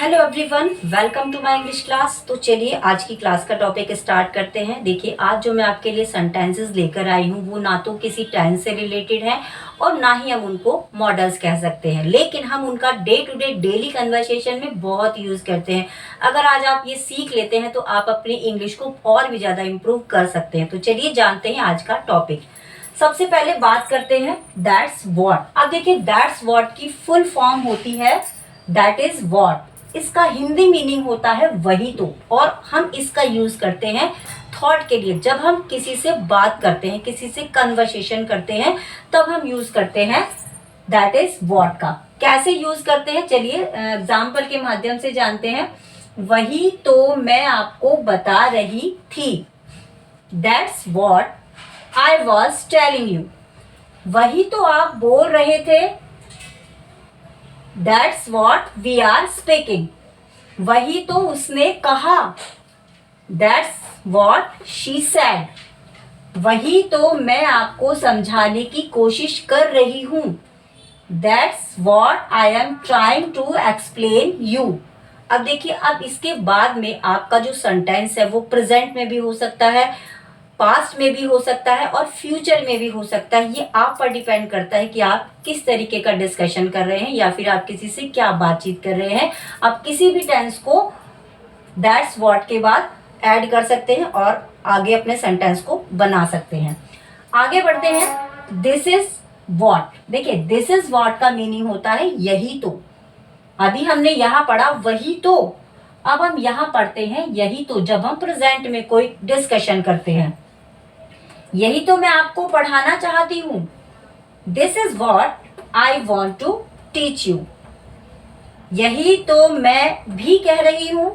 Hello everyone, welcome to my English class. तो चलिए आज की क्लास का टॉपिक स्टार्ट करते हैं। देखिए आज जो मैं आपके लिए सेंटेंसेस लेकर आई हूँ वो ना तो किसी टेंस से रिलेटेड है और ना ही हम उनको मॉडल्स कह सकते हैं, लेकिन हम उनका day to day daily conversation में बहुत यूज करते हैं। अगर आज आप ये सीख लेते हैं तो आप अपनी इंग्लिश को और भी ज्यादा इम्प्रूव कर सकते हैं। तो चलिए जानते हैं आज का टॉपिक। सबसे पहले बात करते हैं दैट्स व्हाट। अब देखिए दैट्स व्हाट की फुल फॉर्म होती है दैट इज व्हाट। इसका हिंदी मीनिंग होता है वही तो, और हम इसका यूज करते हैं थॉट के लिए। जब हम किसी से बात करते हैं, किसी से कन्वर्सेशन करते हैं, तब हम यूज करते हैं दैट इज व्हाट का। कैसे यूज करते हैं चलिए एग्जाम्पल के माध्यम से जानते हैं। वही तो मैं आपको बता रही थी, that's what I was telling you. वही तो आप बोल रहे थे, that's what we are speaking. वही तो उसने कहा, दैट्स वॉट शी सेड। वही तो मैं आपको समझाने की कोशिश कर रही हूं, that's what I am trying to explain you. अब देखिए अब इसके बाद में आपका जो सेंटेंस है वो प्रेजेंट में भी हो सकता है, पास्ट में भी हो सकता है और फ्यूचर में भी हो सकता है। ये आप पर डिपेंड करता है कि आप किस तरीके का डिस्कशन कर रहे हैं या फिर आप किसी से क्या बातचीत कर रहे हैं। आप किसी भी टेंस को दैट्स व्हाट के बाद ऐड कर सकते हैं और आगे अपने सेंटेंस को बना सकते हैं। आगे बढ़ते हैं। This is what. देखिए दिस इज व्हाट का मीनिंग होता है यही तो। अभी हमने यहाँ पढ़ा वही तो, अब हम यहाँ पढ़ते हैं यही तो जब हम प्रेजेंट में कोई डिस्कशन करते हैं। यही तो मैं आपको पढ़ाना चाहती हूं, this is what I want to teach you. यही तो मैं भी कह रही हूं,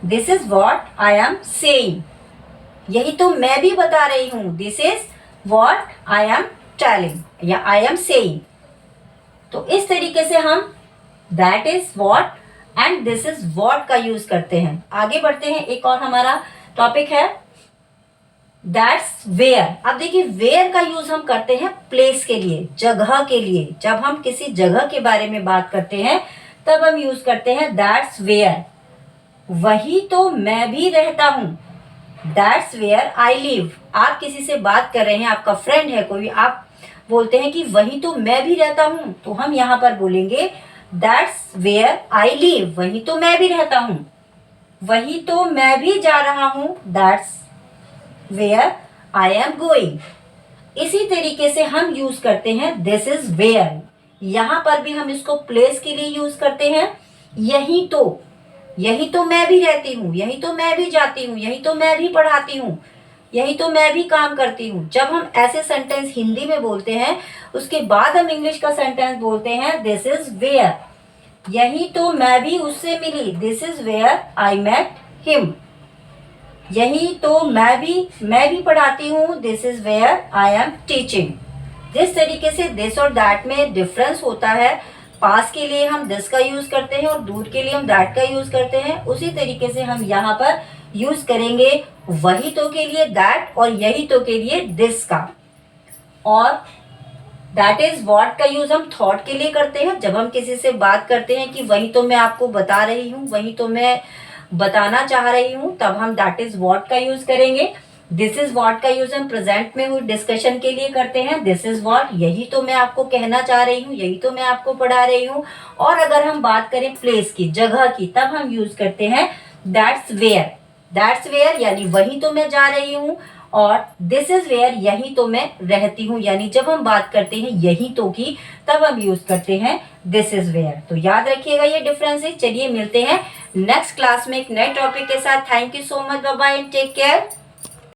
this is what I am saying. यही तो मैं भी बता रही हूं, this is what I am telling या आई एम सेइंग। तो इस तरीके से हम that is what and this is what का यूज करते हैं। आगे बढ़ते हैं। एक और हमारा टॉपिक है दैट्स वेयर। अब देखिए वेयर का यूज हम करते हैं प्लेस के लिए, जगह के लिए। जब हम किसी जगह के बारे में बात करते हैं तब हम यूज करते हैं दैट्स वेयर। वही तो मैं भी रहता हूं, दैट्स वेयर आई लिव। आप किसी से बात कर रहे हैं, आपका फ्रेंड है कोई, आप बोलते हैं कि वही तो मैं भी रहता हूं, तो हम यहाँ पर बोलेंगे दैट्स वेयर आई लिव। वही तो मैं भी रहता हूं। वही तो मैं भी जा रहा हूं, that's where I am going. इसी तरीके से हम यूज करते हैं दिस इज वेयर। यहां पर भी हम इसको प्लेस के लिए यूज करते हैं। यही तो मैं भी रहती हूँ, यही तो मैं भी जाती हूँ, यही तो मैं भी पढ़ाती हूँ, यही तो मैं भी काम करती हूँ। जब हम ऐसे सेंटेंस हिंदी में बोलते हैं उसके बाद हम इंग्लिश का सेंटेंस बोलते हैं दिस इज वेयर। यही तो मैं भी उससे मिली, this is where I met him. यही तो मैं भी पढ़ाती हूँ, this is where I am teaching. जिस तरीके से दिस और दैट में डिफरेंस होता है, पास के लिए हम दिस का यूज करते हैं और दूर के लिए हम दैट का यूज करते हैं, उसी तरीके से हम यहाँ पर यूज करेंगे वही तो के लिए दैट और यही तो के लिए दिस का। और दैट इज व्हाट का यूज हम थॉट के लिए करते हैं। जब हम किसी से बात करते हैं कि वही तो मैं आपको बता रही हूँ, वही तो मैं बताना चाह रही हूं, तब हम दैट इज व्हाट का यूज करेंगे। दिस इज व्हाट का यूज हम प्रेजेंट में हुई डिस्कशन के लिए करते हैं, दिस इज व्हाट यही तो मैं आपको कहना चाह रही हूँ, यही तो मैं आपको पढ़ा रही हूँ। और अगर हम बात करें प्लेस की, जगह की, तब हम यूज करते हैं दैट्स वेयर। दैट्स वेयर यानी वही तो मैं जा रही हूँ, और दिस इज वेयर यही तो मैं रहती हूँ। यानी जब हम बात करते हैं यही तो की, तब हम यूज करते हैं दिस इज वेयर। तो याद रखिएगा ये डिफरेंस है। चलिए मिलते हैं नेक्स्ट क्लास में एक नए टॉपिक के साथ। Thank you so much, bye bye and take care.